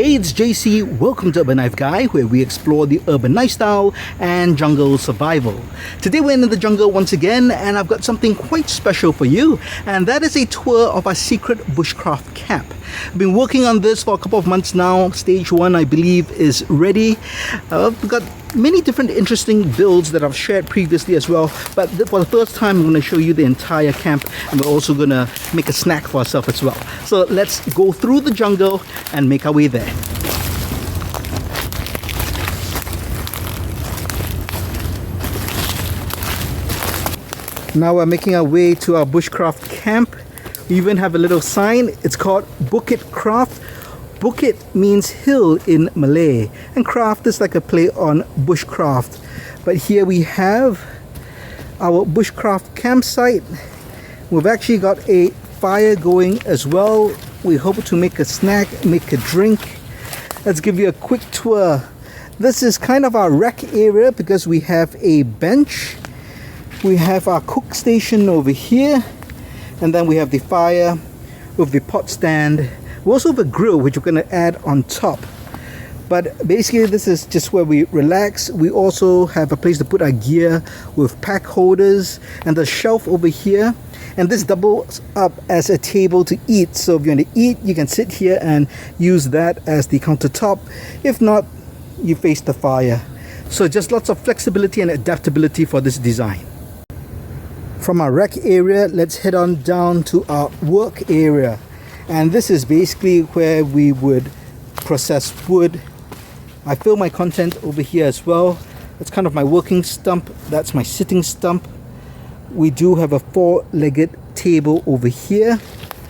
Hey, it's JC. Welcome to Urban Life Guy, where we explore the urban lifestyle and jungle survival. Today we're in the jungle once again, and I've got something quite special for you, and that is a tour of our secret bushcraft camp. I've been working on this for a couple of months now. Stage 1, I believe, is ready. We've got many different interesting builds that I've shared previously as well, but for the first time I'm going to show you the entire camp, and we're also going to make a snack for ourselves as well. So let's go through the jungle and make our way there. Now we're making our way to our bushcraft camp. We even have a little sign. It's called Bushcraft. Bukit means hill in Malay, and craft is like a play on bushcraft. But here we have our bushcraft campsite. We've actually got a fire going as well. We hope to make a snack, make a drink. Let's give you a quick tour. This is kind of our rec area because we have a bench. We have our cook station over here, and then we have the fire with the pot stand. We also have a grill which we're going to add on top. But basically this is just where we relax. We also have a place to put our gear with pack holders and the shelf over here. And this doubles up as a table to eat. So if you want to eat, you can sit here and use that as the countertop. If not, you face the fire. So just lots of flexibility and adaptability for this design. From our rec area, let's head on down to our work area. And this is basically where we would process wood. I film my content over here as well. That's kind of my working stump. That's my sitting stump. We do have a four-legged table over here,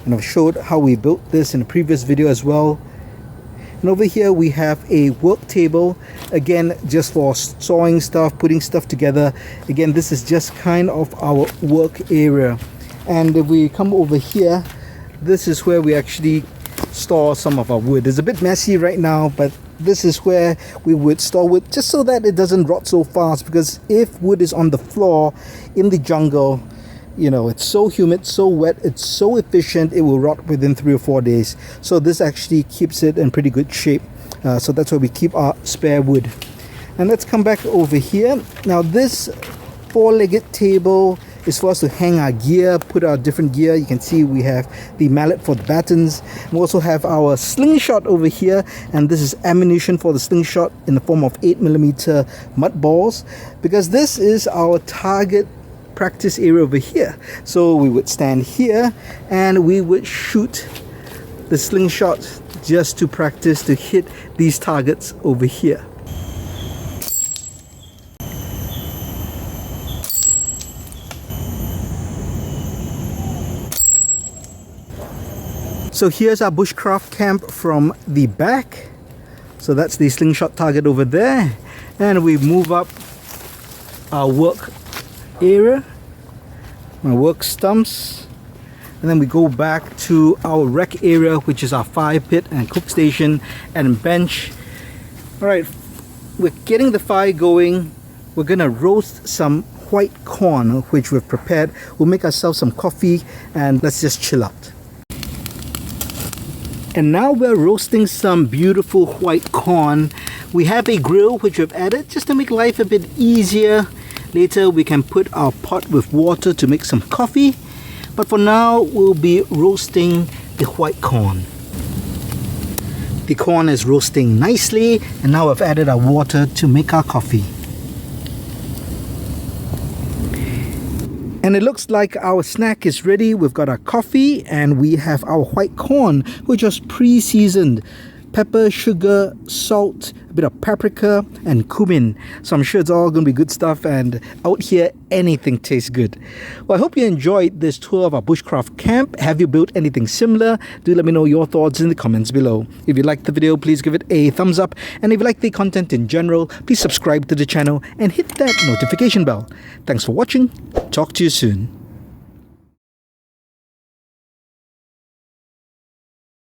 and I've showed how we built this in a previous video as well. And over here we have a work table, again just for sawing stuff, putting stuff together. Again, this is just kind of our work area. And if we come over here, this is where we actually store some of our wood. It's a bit messy right now, but this is where we would store wood just so that it doesn't rot so fast, because if wood is on the floor in the jungle, you know, it's so humid, so wet, it's so efficient, it will rot within 3 or 4 days. So this actually keeps it in pretty good shape. So that's where we keep our spare wood. And let's come back over here. Now this four-legged table is for us to hang our gear, put our different gear. You can see we have the mallet for the batons. We also have our slingshot over here, and this is ammunition for the slingshot in the form of 8mm mud balls, because this is our target practice area over here. So we would stand here and we would shoot the slingshot just to practice to hit these targets over here. So here's our bushcraft camp from the back. So that's the slingshot target over there. And we move up our work area, my work stumps. And then we go back to our rec area, which is our fire pit and cook station and bench. Alright, we're getting the fire going. We're gonna roast some white corn, which we've prepared. We'll make ourselves some coffee and let's just chill out. And now we're roasting some beautiful white corn. We have a grill which we've added just to make life a bit easier. Later we can put our pot with water to make some coffee. But for now we'll be roasting the white corn. The corn is roasting nicely, and now I've added our water to make our coffee. And it looks like our snack is ready. We've got our coffee and we have our white corn, which was pre-seasoned. Pepper, sugar, salt, a bit of paprika and cumin. So I'm sure it's all going to be good stuff, and out here anything tastes good. Well, I hope you enjoyed this tour of our bushcraft camp. Have you built anything similar? Do let me know your thoughts in the comments below. If you liked the video, please give it a thumbs up, and if you like the content in general, please subscribe to the channel and hit that notification bell. Thanks for watching. Talk to you soon.